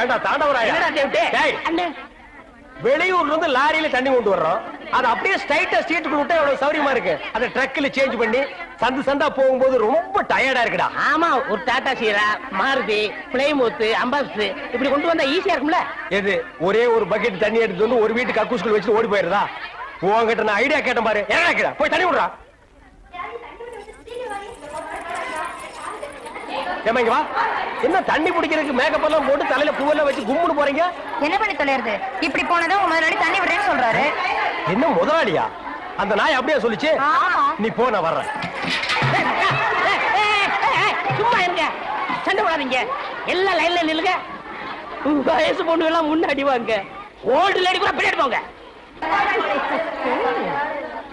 ஏண்டா தாண்டவராயா, வெளியூர்ல இருந்து லாரியில தண்ணி கொண்டு வர்றோம். அது அப்படியே ஸ்ட்ரைட்டா ஸ்ட்ரீட்டுக்குள்ள விட்டா எவ்வளவு சௌரியமா இருக்கு. அதை ட்ரக்ல சேஞ்ச் பண்ணி சந்து சந்தா போகும்போது ரொம்ப டயர்டா இருக்குடா. ஆமா, ஒரு டாடா சீரா, மாருதி, பிளைமூத், அம்பாஸ்டர் இப்படி கொண்டு வந்தா ஈஸியா இருக்கும்ல. எது ஒரே ஒரு பக்கெட் தண்ணி எடுத்து வந்து ஒரு வீட்டுக்கு கக்கூஸ்குள்ள வச்சு ஓடி போயிருதா? உங்ககிட்ட நான் ஐடியா கேட்டேன் பாரு. என்ன போய் தண்ணி விடுறா. ஏமா இங்க வா. என்ன தண்ணி குடிக்கிறதுக்கு மேக்கப் எல்லாம் போட்டு தலையில பூவெல்லாம் வச்சு கும்முன்னு போறீங்க? என்ன பண்ணி தொலைறது? இப்படி போனதும் உங்க முதலாளி தண்ணி விடுறேன்னு சொல்றாரு. என்ன முதலாளியா? அந்த நாய் அப்படியே சொல்லிச்சு. நீ போ, நான் வர்றேன். சும்மா இருங்க, சண்டை போடாதீங்க. எல்லாம் லைன்ல நில்லுங்க. வயசு பொண்ணு எல்லாம் முன்னாடி வாங்க, ஓல்டு லேடி கூட பின்னாடி போங்க.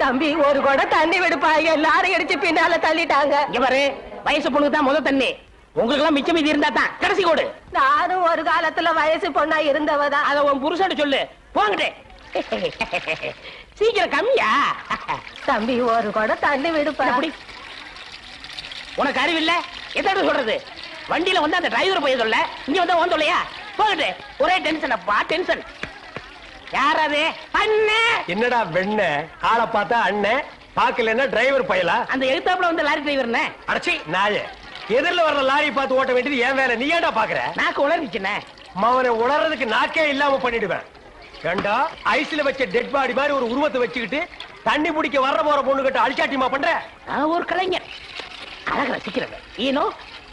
தம்பி, ஒரு கூட தண்ணி விடுப்பாங்க, எல்லாரும் அடிச்சு பின்னால தள்ளிட்டாங்க. இங்க பாரு, வயசு பொண்ணுக்கு தான் முதல் தண்ணி. உங்களுக்கு எல்லாம் மிச்சம் மீதி இருந்தா தான் கடைசி கோடு. நானும் ஒரு காலத்துல வயசு பொண்ணா இருந்தவதான். அத உன் புருஷன் சொல்லு. போங்கடே. சீக்கிரம் கம்மியா. தம்பி, ஒரு கூட தண்ணி விடுப்பா. உனக்கு அறிவில்ல? எத்தனை சொல்றது? வண்டியில வந்து அந்த டிரைவர் போய் சொல்ல, இங்க வந்து ஓன் சொல்லையா? போங்கடே. ஒரே டென்ஷன் அப்பா, டென்ஷன். யாராவது? அண்ணே. என்னடா வெண்ண ஆளை பார்த்தா அண்ணன், பாக்கலன்னா டிரைவர் பயலா? அந்த எழுத்தாப்புல வந்து லாரி டிரைவர்னே. அடச்சி நாயே, எதிரில வர்ற லாரி பார்த்து ஓட்ட வேண்டியது ஏன் வேலை? நீ ஏன்டா பாக்குற? நாக்கு உளறிச்சுனே. மவனை உளறதுக்கு நாக்கே இல்லாம பண்ணிடுவேன். ஏண்டா ஐஸ்ல வச்ச டெட் பாடி மாதிரி ஒரு உருவத்தை வச்சுக்கிட்டு தண்ணி பிடிக்க வர்ற போற பொண்ணு கிட்ட அழிச்சாட்டிமா பண்ற? நான் ஒரு கலைஞர், அழக ரசிக்கிறேன். ஈனோ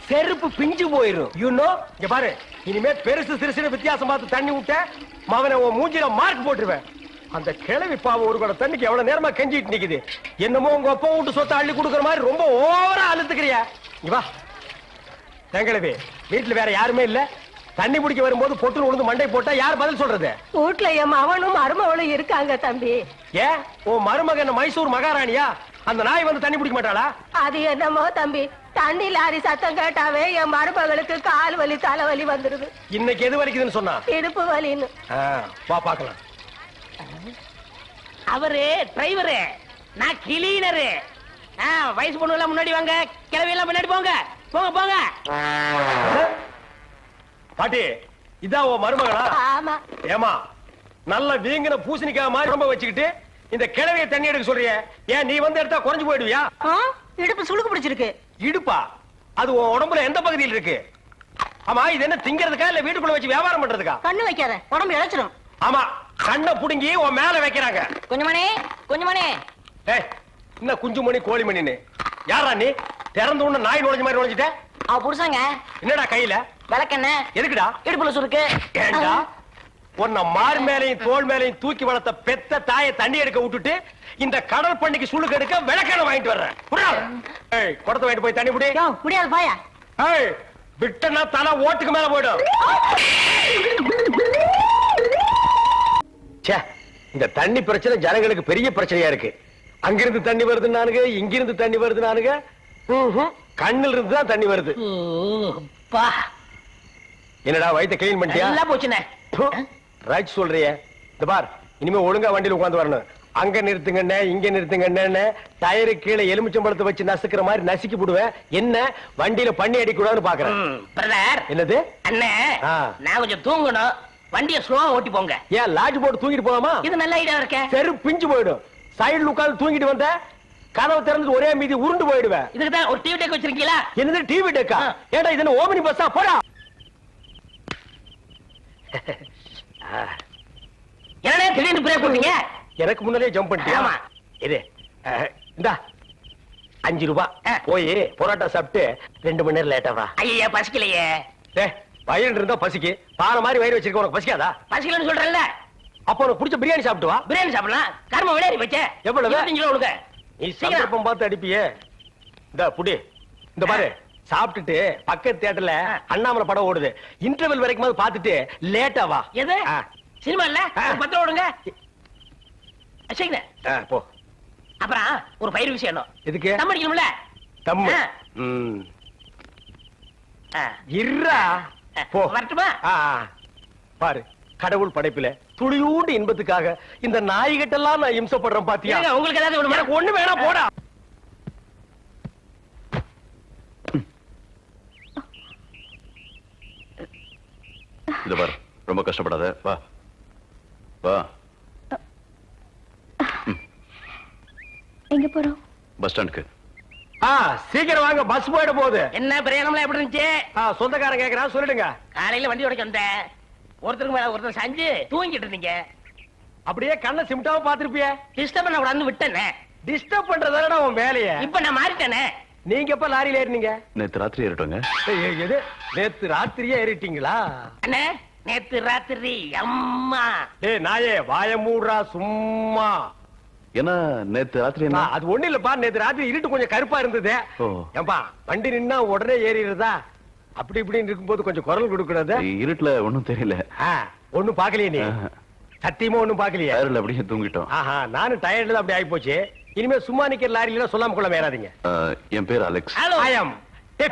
செருப்பு பிஞ்சு போயிரும். யூனோ, இங்க பாரு, இனிமே பெருசு சிறுசுன்னு வித்தியாசம் பார்த்து தண்ணி விட்ட மவனை உன் மூஞ்சில மார்க் போட்டுருவேன். அந்த கிழவி பாவம் ஒரு கூட தண்ணிக்கு எவ்வளவு நேரமா கெஞ்சிட்டு நிக்குது. என்னமோ உங்க அப்பா விட்டு சொத்தை அள்ளி கொடுக்குற மாதிரி ரொம்ப ஓவரா அழுத்துக்கிறியா? இங்க வா. கிழவி, வீட்டுல வேற யாருமே இல்ல. தண்ணி பிடிக்க வரும்போது பொட்டு உழுந்து மண்டை போட்டா யார் பதில் சொல்றது? வீட்டுல என் மகனும் மருமகளும் இருக்காங்க தம்பி. ஏன் உன் மருமகன் மைசூர் மகாராணியா? அந்த நாய் வந்து தண்ணி பிடிக்க மாட்டாளா? அது என்னமோ தம்பி, தண்ணி லாரி சத்தம் கேட்டாவே என் மருமகளுக்கு கால் வலி தலைவலி வந்துருது. இன்னைக்கு எது வலிக்குதுன்னு சொன்னா? இடுப்பு வலின்னு. வா பாக்கலாம். அவரு டிரைவரு, நான் கிளீனரு. வயசு பொண்ணு எல்லாம் முன்னாடி வாங்க, கிளவி எல்லாம் பின்னாடி போங்க. போங்க போங்க. பாட்டி, இதான் உன் மருமகளா? ஆமா. ஏமா, நல்ல வீங்கின பூசணிக்காய் மாதிரி ரொம்ப வச்சுக்கிட்டு இந்த கிழவிய தண்ணி எடுக்க சொல்றிய? ஏன் நீ வந்து எடுத்தா குறைஞ்சு போயிடுவியா? இடுப்பு சுளுக்கு பிடிச்சிருக்கு. இடுப்பா? அது உன் உடம்புல எந்த பகுதியில் இருக்கு? ஆமா, இது என்ன திங்கிறதுக்கா இல்ல வீட்டுக்குள்ள வச்சு வியாபாரம் பண்றதுக்கா? கண்ணு வைக்காத, உடம்பு இழைச்சிடும். ஆமா, கண்ணை புடுங்கி உன் மேல வைக்கிறாங்க. குஞ்சுமணி, குஞ்சுமணி. ஏய், என்ன குஞ்சுமணி கோழிமணின்னு? யாரா நீ? திறந்து உன்ன நாய் நுழைஞ்ச மாதிரி நுழைஞ்சிட்ட? அவ புருஷங்க. என்னடா கையில? விளக்கெண்ண. எதுக்குடா? இடுப்புல சுருக்கு. ஏண்டா உன்ன மார் மேலையும் தோல் மேலையும் தூக்கி வளர்த்த பெத்த தாயை தண்ணி எடுக்க விட்டுட்டு இந்த கடல் பண்ணிக்கு சுளுக்கு எடுக்க விளக்கெண்ண வாங்கிட்டு வர்றேன். குடத்தை வாங்கிட்டு போய் தண்ணி புடி. முடியாது பாயா. விட்டனா தலை ஓட்டுக்கு மேல போயிடும். இந்த தண்ணி பிரச்சனை ஜனங்களுக்கு பெரிய பிரச்சனையா இருக்கு. அங்கிருந்து தண்ணி வருது நானுங்க, இங்கிருந்து தண்ணி வருது நானுங்க. கண்ணில் இருந்து தான் தண்ணி வருது. என்னடா வயித்தை கிளீன் பண்ணிட்டியா? எல்லாம் போச்சுனே. ரைட் சொல்றிய. இந்த பார், இனிமே ஒழுங்கா வண்டியில உட்கார்ந்து வரணும். அங்க நிறுத்துங்கண்ணே, இங்க நிறுத்துங்கண்ணே, டயரு கீழே எலுமிச்சம்பழத்தை வச்சு நசுக்கிற மாதிரி நசுக்கி போடுவேன். என்ன வண்டியில பண்ணி அடிக்க கூடாதுன்னு பாக்குறேன். என்னது அண்ணே? நான் கொஞ்சம் தூங்கணும், வண்டியை ஸ்லோவா ஓட்டி போங்க. ஏன் லாட்ஜ் போட்டு தூங்கிட்டு போலாமா? இது நல்ல ஐடியா இருக்கே. செரு பிஞ்சு போயிடும். சைடுல உட்கார்ந்து தூங்கிட்டு வந்த கதவை திறந்து ஒரே மீதி உருண்டு போயிடுவேன். இதுக்கு தான் ஒரு டிவி டெக் வச்சிருக்கீங்களா? என்னது டிவி டெக்கா? ஏடா இது ஓமினி பஸ்ஸா? போடா. என்னடா திடீர்னு பிரேக் போட்டீங்க? எனக்கு முன்னாலே ஜம்ப் பண்ணிட்டியா? ஆமா. இது இந்தா 5 ரூபாய். போய் பரோட்டா சாப்பிட்டு 2 மணி நேரம் லேட்டா வா. ஐயா பசிக்கலையே. வயிறு இருந்தா பசிக்கு. பாறை மாதிரி வயிறு வச்சிருக்க உனக்கு பசிக்காதா? பசிக்கலன்னு சொல்றேன்ல. அப்ப உனக்கு பிடிச்ச பிரியாணி சாப்பிட்டு வா. பிரியாணி சாப்பிடலாம். கர்ம விளையாடி வச்சே. எவ்வளவு? 25 ரூபா கொடுங்க. நீ சந்தர்ப்பம் பார்த்து அடிப்பியே. இந்த புடி. இந்த பாரு, சாப்பிட்டுட்டு பக்கத்து தியேட்டர்ல அண்ணாமலை படம் ஓடுது. இன்டர்வல் வரைக்கும் பார்த்துட்டு லேட்டா வா. எது சினிமா இல்ல? 10 ரூபா கொடுங்க. போ. அப்புறம் ஒரு பயிர் விஷயம். எதுக்கு? தம் அடிக்கணும்ல. தம். இருடா. போ. வரட்டுமா? பாரு, கடவுள் படைப்பில துளியூண்டு இன்பத்துக்காக இந்த நாய்கிட்டெல்லாம் நான் இம்சப்படுறேன் பாத்தியா? ஏங்க, உங்களுக்கு ஏதாவது ஒண்ணு எனக்கு ஒண்ணு வேணாம், போடா. இது பாரு, ரொம்ப கஷ்டப்படாத, வா வா. எங்க போறோம்? பஸ் ஸ்டாண்டுக்கு. சீக்கிரம் வாங்க, பஸ் போயிட போகுது. என்ன பிரயாணம்லாம் எப்படி இருந்துச்சு? சொந்தக்காரன் கேக்குறான், சொல்லிடுங்க. காலையில வண்டி உடைக்க வந்தேன். ஒருத்தருக்கு மேல ஒருத்தர் சாஞ்சு தூங்கிட்டு இருந்தீங்க. அப்படியே கண்ணை சிமிட்டாம பாத்துருப்பிய. டிஸ்டர்ப் பண்ண கூடாதுன்னு விட்டேனே. டிஸ்டர்ப் பண்றதானடா உன் வேலைய. இப்ப நான் மாறிட்டேனே. நீங்க எப்ப லாரியில ஏறினீங்க? நேத்து ராத்திரி ஏறிட்டோங்க. எது நேத்து ராத்திரியே ஏறிட்டீங்களா? அண்ணே, நேத்து ராத்திரி அம்மா. நாயே வாய மூடுறா சும்மா. ஏன்னா நேத்து ராத்திரி என்ன? அது ஒண்ணு இல்லப்பா, நேத்து ராத்திரி இருட்டு கொஞ்சம் கருப்பா இருந்தது. ஓ. ஏம்பா வண்டி நின்னா உடனே ஏறிடுறதா? அப்படி இப்படின்னு இருக்கும்போது கொஞ்சம் குரல் கொடுக்கறது. இருட்டுல ஒண்ணும் தெரியல. ஒண்ணும் பாக்கலையே நீ? சத்தியமா ஒண்ணும் பாக்கலையே? டயர்ல அப்படியே தூங்கிட்டோம். நானும் டயர்ட்ல தான் அப்படி ஆகி போச்சு. இனிமே சும்மா நிக்கிற லாரியில சொல்லாம கொள்ள மேறாதீங்க. என் பேர் அலெக்ஸ். ஹலோ. ஆயம்.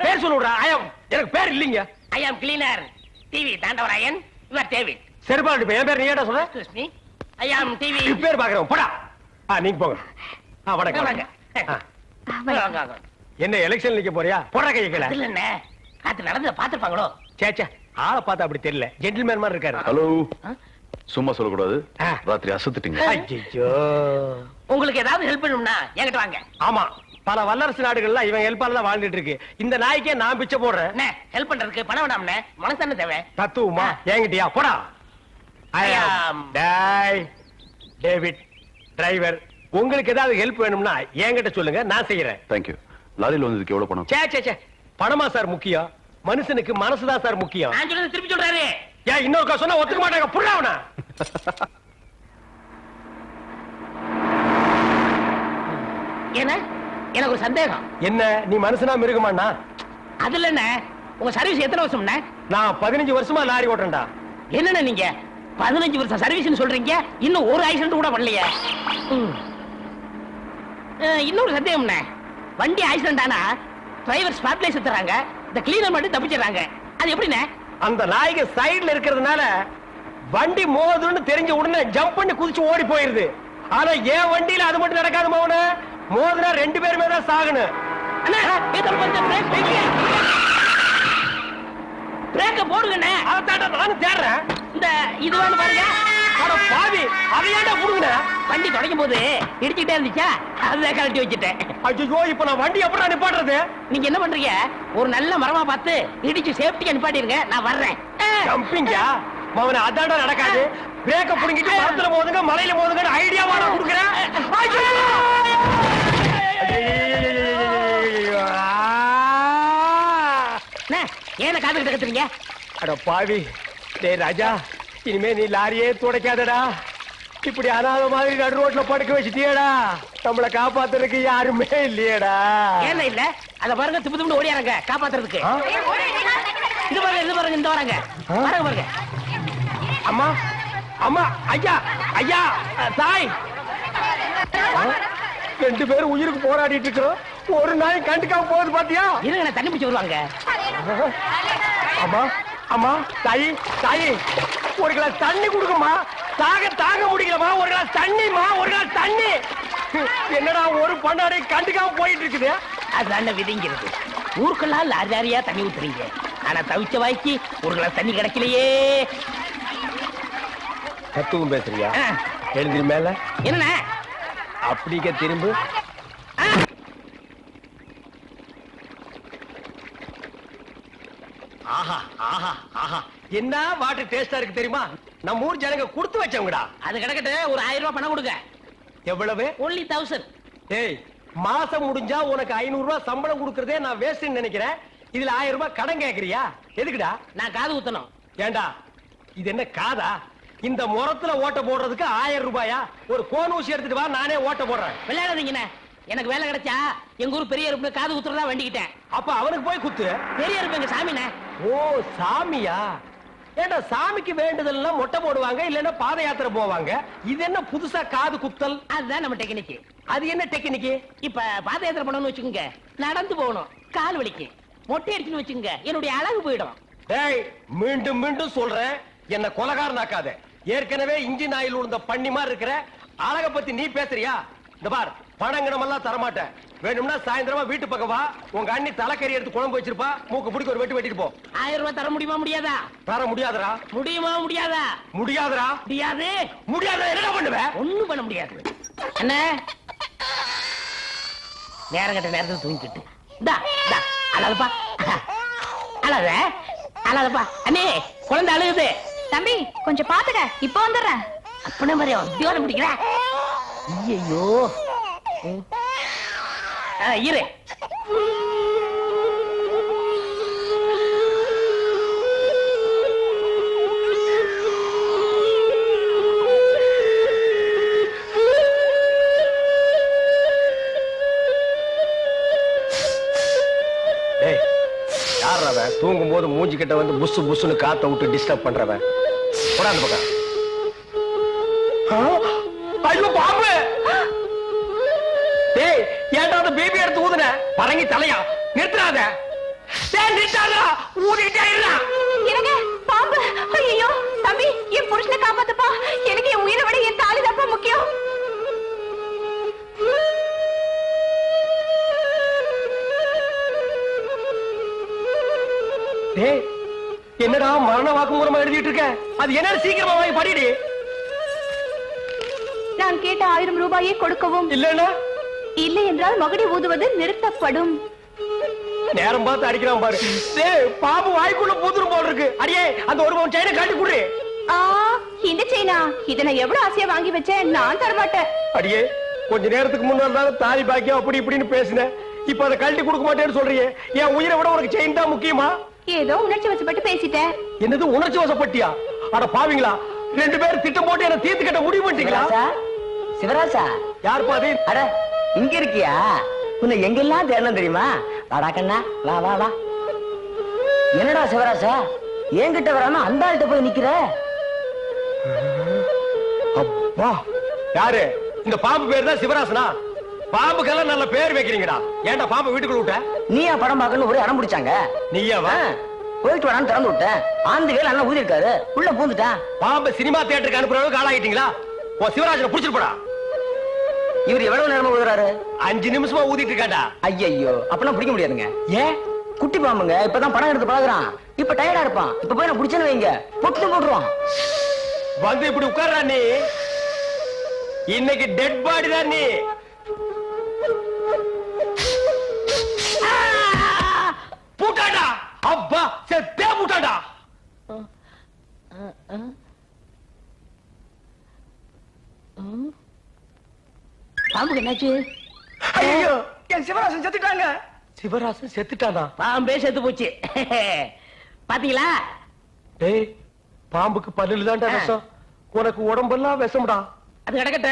பேர் சொல்லுடா. ஆயம். எனக்கு பேர் இல்லீங்க. I am cleaner. TV Thandavarayan. Your David. சரிப்பா, என் பேர் நீ ஏடா சொல்ற? Excuse me. I am TV. பேர் பாக்குறோம், போடா. நீங்க போங்க. வணக்கம். வாங்க. வாங்க, வாங்க. என்ன எலெக்ஷன் நிக்க போறியா? போடா கைய கீழ. இல்ல என்ன, காத்து நடந்து பாத்துப்பாங்களோ? சேச்சே, ஆளை பார்த்தா அப்படி தெரியல. ஜென்டில்மேன் மாதிரி இருக்காரு. ஹலோ. சும்மா சொல்லக்கூடாது. ராத்திரி அசத்துட்டீங்க. ஐயோ. உங்களுக்கு ஏதாவது ஹெல்ப் பண்ணணும்னா என்கிட்ட வாங்க. ஆமா, பல வல்லரசு நாடுகள்ல இவன் ஹெல்ப்பால தான் வாழ்ந்துட்டு இருக்கு. இந்த நாய்க்கே நான் பிச்சை போடுறேன். என்ன ஹெல்ப் பண்றதுக்கு பணம் வேணாம்னே, மனசு தானே தேவை. தத்துவமா என்கிட்டயா? போடா. டேய் டேவிட் டிரைவர், உங்களுக்கு ஏதாவது ஹெல்ப் வேணும்னா என்கிட்ட சொல்லுங்க, நான் செய்யறேன். தேங்க்யூ. லாரியில வந்ததுக்கு எவ்வளவு பணம்? சே பணமா சார் முக்கியம்? மனுஷனுக்கு மனசுதான் சார் முக்கியம். நான் சொல்றது திருப்பி சொல்றாரு. ஏன் இன்னொரு சொன்னா ஒத்துக்க மாட்டாங்க, புரியாவனா? என்ன, எனக்கு ஒரு சந்தேகம். என்ன, நீ மனுஷனா மிருகமாண்ணா? அதுல என்ன, உங்க சர்வீஸ் எத்தனை வருஷம்? நான் 15 வருஷமா லாரி ஓட்டுறேன்டா. என்னண்ணே நீங்க 15 வருஷம் சர்வீஸ் சொல்றீங்க, இன்னும் ஒரு ஆக்சிடென்ட் கூட பண்ணலையே. இன்னொரு சந்தேகம், வண்டி ஆக்சிடென்ட் ஆனா டிரைவர் ஸ்பாட்ல செத்துறாங்க, இந்த கிளீனர் மட்டும் தப்பிச்சிடறாங்க. அது எப்படிண்ணே? அந்த நாய்க்கு சைடுல இருக்கிறதுனால வண்டி மோதுன்னு தெரிஞ்ச உடனே ஜம்ப் பண்ணி குதிச்சு ஓடி போயிருது. ஆனா என் வண்டியில அது மட்டும் நடக்காது மௌன. மோதுனா 2 பேருமே தான் சாகணும். பிரேக்க போடுங்கண்ணே. அதான் நானும் தேடுறேன். இந்த இது வேணும் பாருங்க. பாவி, அதையாண்டா புடுங்க. வண்டி தொடங்கும் போது இடிச்சுட்டே இருந்துச்சா, அதுதான் கழட்டி வச்சுட்டேன். ஐயோ, இப்ப நான் வண்டி எப்படி நிப்பாட்டுறது? நீங்க என்ன பண்றீங்க, ஒரு நல்ல மரமா பார்த்து இடிச்சு சேஃப்டியா நிப்பாட்டிருங்க, நான் வர்றேன். ஜம்பிங்கா மவன, அதாண்டா நடக்காது. பிரேக்க புடுங்கிட்டு மரத்துல மோதுங்க, மலையில மோதுங்க ஐடியாவா நான் கொடுக்குறேன். ஏன காதுகிட்ட கத்துறீங்க? அட பாவி, டேய் ராஜா, இனிமே நீ லாரியே துடைக்காதடா. இப்படி அனாத மாதிரி நடு ரோட்ல படுக்க வச்சுட்டியேடா. நம்மளை காப்பாத்துறதுக்கு யாருமே இல்லையேடா. ஏன் இல்ல, அத பாருங்க, துப்பு துப்பு ஓடியாரங்க காப்பாத்துறதுக்கு. இது பாருங்க, இது பாருங்க, இந்த வராங்க பாருங்க பாருங்க. அம்மா அம்மா, ஐயா ஐயா, தாய், 2 பேரும் உயிருக்கு போராடிட்டு இருக்கிறோம். ஒரு நாய் கண்டுக்காம போகுது பாத்தியா? இருங்க, நான் தண்ணி பிடிச்சு வருவாங்க. அம்மா அம்மா, தாயி தாயி, ஒரு கிளாஸ் தண்ணி கொடுக்குமா? தாங்க முடியலமா, ஒரு கிளாஸ் தண்ணிமா, ஒரு கிளாஸ் தண்ணி. என்னடா ஒரு பண்ணாடை கண்டுக்காம போயிட்டு இருக்குது. அதுதான விதிங்கிறது. ஊருக்கெல்லாம் லாரி லாரியா தண்ணி ஊத்துறீங்க, ஆனா தவிச்ச வாய்க்கு ஒரு கிளாஸ் தண்ணி கிடைக்கலையே. தத்துவம் பேசுறியா? எழுந்திரி மேல. என்ன அப்படிக்க திரும்ப. ஆஹா ஆஹா ஆஹா, என்ன வாட்டர் டேஸ்டா இருக்கு தெரியுமா? நம்ம ஊர் ஜனங்க கொடுத்து வச்சவங்கடா. அது கிடக்கட்டு, ஒரு 1000 ரூபாய் பணம் கொடுங்க. எவ்வளவு? only 1000. ஏய், மாசம் முடிஞ்சா உனக்கு 500 ரூபாய் சம்பளம் கொடுக்கறதே நான் வேஸ்ட்னு நினைக்கிறேன். இதுல 1000 ரூபாய் கடன் கேக்குறியா? எதுக்குடா? நான் காது ஊத்தணும். ஏண்டா, இது என்ன காதா? இந்த முறத்துல ஓட்ட போடுறதுக்கு 1000 ரூபாயா? ஒரு கோன் ஊசி எடுத்துட்டு வா, நானே ஓட்ட போடுறேன். விளையாடாதீங்கண்ணே, எனக்கு வேலை கிடைச்சா எங்க ஊர் பெரிய இருப்பு காது குத்துறதா வேண்டிக்கிட்டேன். அப்ப அவனுக்கு போய் குத்து. பெரிய இருப்பு எங்க சாமிண்ணே. ஓ, சாமியா? ஏண்டா, சாமிக்கு வேண்டுதல்லாம் மொட்டை போடுவாங்க, இல்லன்னா பாத யாத்திரை போவாங்க. இது என்ன புதுசா காது குத்தல்? அதுதான் நம்ம டெக்னிக். அது என்ன டெக்னிக்? இப்ப பாத யாத்திரை பண்ணணும்னு வச்சுக்கோங்க, நடந்து போகணும், கால் வலிக்கு. மொட்டை அடிச்சுன்னு வச்சுக்கோங்க, என்னுடைய அழகு போயிடும். டேய், மீண்டும் மீண்டும் சொல்றேன், என்ன கொலகாரனாக்காத. ஏற்கனவே இன்ஜின் ஆயில் உள்ள பண்ணி மாதிரி இருக்கிற அழக பத்தி நீ பேசுறியா? இந்த பார், பணங்கணம் எல்லாம் தரமாட்டேன். வேணும்னா சாயந்தரமா வீட்டு பக்கம் வா, உங்க அண்ணி தலைக்கறி எடுத்து குழம்பு வச்சிருப்பா, மூக்கு பிடிக்க ஒரு வெட்டு வெட்டிட்டு போ. 1000 ரூபாய் தர முடியுமா முடியாதா? தர முடியாதரா? முடியுமா முடியாதா? முடியாதரா? முடியாது. முடியாத என்ன பண்ணுவ? ஒண்ணும் பண்ண முடியாது. அண்ணே, நேரம் கட்ட நேரத்துல தூங்கிட்டு அழகப்பா, அழகப்பா. அண்ணே, குழந்தை அழுகுது. தம்பி கொஞ்சம் பாத்துக்க, இப்ப வந்துடுறேன். அப்பன மாதிரி உத்தியோகம் பிடிக்கிற. ஐயோ, இரு. தூங்கும் போது மூஞ்சி கிட்ட வந்து புசு புசுன்னு காத்த விட்டு டிஸ்டர்ப் பண்றவன். அந்த பக்கம். ஐயோ பாம்பு! டேய், ஏன்டா அந்த பேபி எடுத்து ஊதுன? பரங்கி தலையா? நிறுத்தாத. டேய் நிறுத்தாத. ஊதிட்டே இருடா. எனக்கு பாம்பு. ஐயோ தம்பி, என் புருஷனை காப்பாத்துப்பா. எனக்கு என் உயிரை விட என் தாலி தான் முக்கியம். டேய், என்னடா மரண வாக்குமூலமா எழுதிட்டு இருக்க? அது என்ன சீக்கிரமா வாங்கி படிடி. நான் கேட்ட 1000 ரூபாயை கொடுக்கவும், இல்லன்னா இல்லை என்றால் மகுடி ஊதுவது நிறுத்தப்படும். நேரம் பார்த்து அடிக்கிறான் பாரு. டேய், பாம்பு வாய்க்குள்ள பூதுரும் போல இருக்கு. அடியே, அந்த ஒரு பவுன் செயினை காட்டி குடுறே. இந்த செயினா? இத நான் எவ்வளவு ஆசையா வாங்கி வச்சேன், நான் தர மாட்டேன். அடியே, கொஞ்ச நேரத்துக்கு முன்னாடி தான் தாலி பாக்கியம் அப்படி இப்படின்னு பேசினேன். இப்ப அதை கழட்டி கொடுக்க மாட்டேன்னு சொல்றியே. என் உயிரை விட உனக்கு செயின் தான் முக்கியமா? ஏதோ உணர்ச்சி வசப்பட்டு பேசிட்டேன். என்னது உணர்ச்சி வசப்பட்டியா? அட பாவீங்களா, 2 பேரும் திட்டம் போட்டு என்ன தீர்த்து கட்ட முடிவு பண்ணிட்டீங்களா? சிவராசா, யார் பாதி? அட இங்க இருக்கியா? உன்னை எங்கெல்லாம் தேடணும் தெரியுமா? வாடா கண்ணா, வா வா வா. என்னடா சிவராசா, என்கிட்ட வராம அந்த ஆள்கிட்ட போய் நிக்கிற? அப்பா, யாரு? இந்த பாம்பு பேர் தான் சிவராசனா? பாம்புக்கெல்லாம் நல்ல பேர் வைக்கிறீங்கடா. ஏன்டா பாம்பு வீட்டுக்குள்ள விட்ட? நீயா படம் பார்க்கணும் ஒரே அடம் பிடிச்சாங்க. நீயாவா? போயிட்டு வரான்னு திறந்து விட்டேன். ஆந்து வேலை அண்ணன் ஊதி இருக்காரு, உள்ள பூந்துட்டான். பாம்பு சினிமா தியேட்டருக்கு அனுப்புற அளவுக்கு ஆளாகிட்டீங்களா? ஓ, சிவராஜனை புடிச்சிட்டு போடா. இவர் எவ்வளவு நேரமா ஊதுறாரு? 5 நிமிஷமா ஊதிட்டு இருக்காண்டா. ஐயோ, அப்பெல்லாம் பிடிக்க முடியாதுங்க. ஏன்? குட்டி பாம்புங்க, இப்பதான் படம் எடுத்து பழகுறான். இப்ப டயர்டா இருப்பான். இப்ப போய் நான் பிடிச்சேன்னு வைங்க, பொட்டு போட்டுருவான். வந்து இப்படி உட்கார்றா நீ. இன்னைக்கு டெட் பாடி தான் நீ. பூட்டாடா. அப்பா, செத்தே பூட்டாடா. பாம்புக்கு என்னாச்சு? ஐயோ, என் சிவராசன் செத்துட்டாங்க. சிவராசன் செத்துட்டானா? பாம்பே செத்து போச்சு. பாத்தீங்களா? டேய், பாம்புக்கு பல்லுல தான்டா விஷம். உனக்கு உடம்பெல்லாம் விஷம்டா. அது கிடக்கட்ட.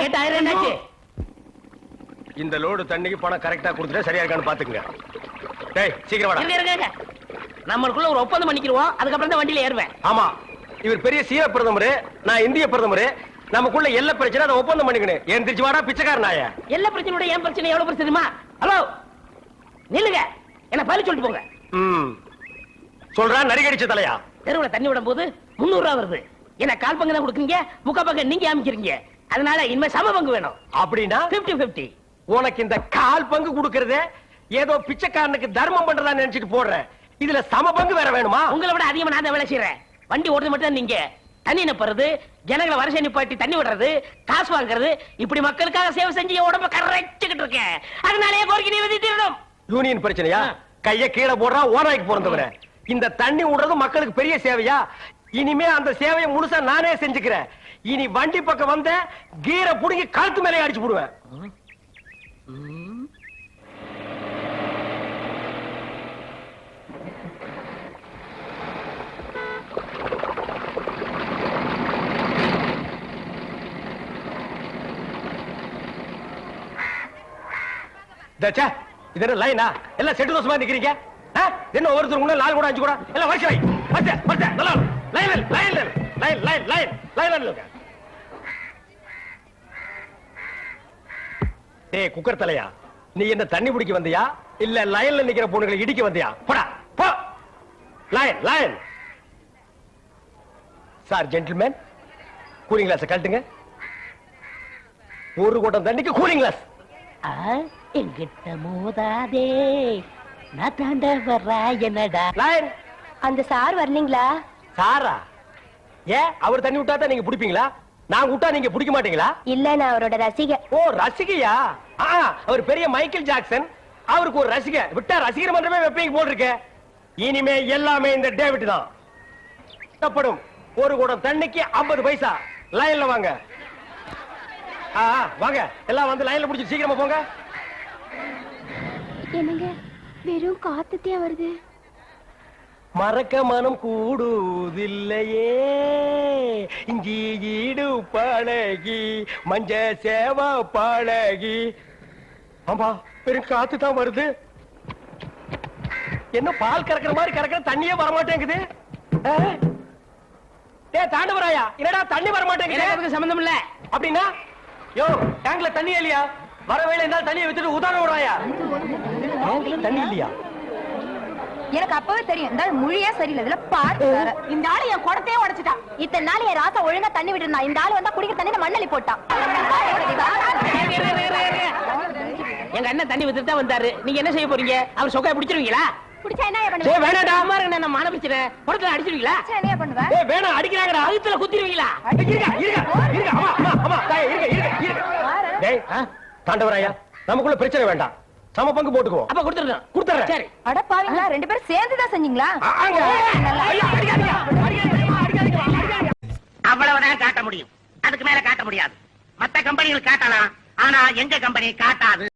கேட்டாயிரம் என்னாச்சு? இந்த லோடு தண்ணிக்கு பணம் கரெக்டா கொடுத்துட்டா சரியா இருக்கான்னு பாத்துக்கங்க. டேய், சீக்கிரம் வாடா. இருங்க. நம்மளுக்குள்ள ஒரு ஒப்பந்தம் பண்ணிக்கிறோம், அதுக்கப்புறம் தான் வண்டியில ஏறுவேன். ஆமா, இவர் பெரிய சீன பிரதமர், நான் இந்திய பிரதமர். நமக்குள்ள எல்லா பிரச்சனை அதை ஒப்பந்தம் பண்ணிக்கணும். எந்திரிச்சு வாடா பிச்சைக்கார நாய. எல்லா பிரச்சனையோட என் பிரச்சனை எவ்வளவு பிரச்சனை தெரியுமா? ஹலோ, நில்லுங்க, என்ன பதில் சொல்லிட்டு போங்க. சொல்றா நரிகடிச்ச தலையா. தெருவுல தண்ணி விடும் போது 300 ரூபாய் வருது. என்ன கால் பங்கு தான் கொடுக்குறீங்க, முக்கா பங்கு நீங்க அமைக்கிறீங்க. அதனால இனிமே சம பங்கு வேணும். அப்படின்னா 50-50. உனக்கு இந்த கால் பங்கு கொடுக்கறதே ஏதோ பிச்சைக்காரனுக்கு தர்மம் பண்றதா நினைச்சிட்டு போடுறேன். இதுல சம பங்கு வேற வேணுமா? உங்களை விட அதிகமா நான் தான் வேலை செய்யறேன். வண்டி ஓடுறது மட்டும் தான் நீங்க. தண்ணி நிப்பறது, ஜனங்களை வரிசை நிப்பாட்டி தண்ணி விடுறது, காசு வாங்குறது, இப்படி மக்களுக்காக சேவை செஞ்சு என் உடம்ப கரைச்சுக்கிட்டு இருக்கேன். அதனாலே கோரிக்கை நிறைவேற்றிடணும். யூனியன் பிரச்சனையா? கைய கீழே போடுறா ஓனாய்க்கு பிறந்தவர. இந்த தண்ணி விடுறது மக்களுக்கு பெரிய சேவையா? இனிமே அந்த சேவையை முழுசா நானே செஞ்சுக்கிறேன். இனி வண்டி பக்கம் வந்த கீரை புடுங்கி கழுத்து மேலே அடிச்சு போடுவேன். இது என்ன லைனா? எல்லாம் செட்டு தோசமா நிக்கிறீங்க. என்ன ஒருத்தர் முன்னாடி 4 கூட 5 கூட எல்லாம் வரிசை நல்லா line line line line line line line. டேய் குக்கர் தலையா, நீ என்ன தண்ணி பிடிக்க வந்தியா இல்ல லைன்ல நிக்கிற பொண்ணுகளை இடிக்க வந்தியா? போடா போ. Line line. Sir gentleman, cooling glass கழட்டுங்க. ஒரு குடம் தண்ணிக்கு கூலிங் கிளாஸ். எங்கிட்ட மோதாதே, நான் தாண்ட வர்றா என்னடா. லைன். அந்த சார் வரலீங்களா? சாரா? ஏன் அவர் தண்ணி விட்டா தான் நீங்க பிடிப்பீங்களா? நான் விட்டா நீங்க பிடிக்க மாட்டீங்களா? இல்ல, நான் அவரோட ரசிகை. ஓ, ரசிகையா? அவர் பெரிய மைக்கேல் ஜாக்சன். அவருக்கு ஒரு ரசிகை விட்டா ரசிகர் மன்றமே வெப்பீங்க போட்டிருக்க. இனிமே எல்லாமே இந்த டேவிட் தான். கட்டப்படும். ஒரு குடம் தண்ணிக்கு 50 பைசா. லைன்ல வாங்க. வாங்க, எல்லாம் வந்து லைன்ல பிடிச்சி சீக்கிரமா போங்க. என்னங்க, வெறும் காத்துட்டே வருது. மறக்க மனம் கூடுதில்லையே, இஞ்சி ஈடு பழகி மஞ்ச சேவ பழகி. ஆமா, பெரும் காத்து தான் வருது. என்ன பால் கறக்கிற மாதிரி கறக்கிற, தண்ணியே வரமாட்டேங்குது. தாண்டவராயா, என்னடா தண்ணி வரமாட்டேங்குது? சம்பந்தம் இல்ல அப்படின்னா யோ, டேங்க்ல தண்ணி இல்லையா? வர வேலை இருந்தாலும் தண்ணியை வித்துட்டு உதாரணம் விடுறாயா? டேங்க்ல தண்ணி இல்லையா? எனக்கு அப்பவே தெரியும், இந்த மொழியே சரியில்லை. இதுல பாட்டு வேற. இந்த ஆளு என் குடத்தையே உடைச்சிட்டான். இத்தனை நாள் என் ராசா ஒழுங்கா தண்ணி விட்டுருந்தா, இந்த ஆளு வந்தா குடிக்கிற தண்ணி மண்ணலி போட்டான். எங்க அண்ணன் தண்ணி வித்துட்டு தான் வந்தாரு. நீங்க என்ன செய்ய போறீங்க? அவர் சொக்கைய பிடிச்சிருவீங்களா? குடிச்சா என்ன ஏய், பண்ணுவேன்? வேணாடா. நான் மான பிடிச்சிட்டேன். குடத்துல அடிச்சிருவீங்களா? என்ன பண்ணுவேன்? ஏய், வேணாம், அடிக்கிறாங்கடா. அழுத்துல குத்திருவீங்களா? இருங்க. அம்மா, இருங்க. டேய், தாண்டவராயா, நமக்குள்ள பிரச்சனை வேண்டாம். சம பங்கு போட்டுக்குவோம். அப்ப கொடுத்துருந்தேன். கொடுத்துறேன். சரி. அட பாவீங்களா, 2 பேரும் சேர்ந்துதான் செஞ்சீங்களா? அவ்வளவுதான் காட்ட முடியும். அதுக்கு மேல காட்ட முடியாது. மத்த கம்பெனிகள் காட்டலாம், ஆனா எங்க கம்பெனி காட்டாது.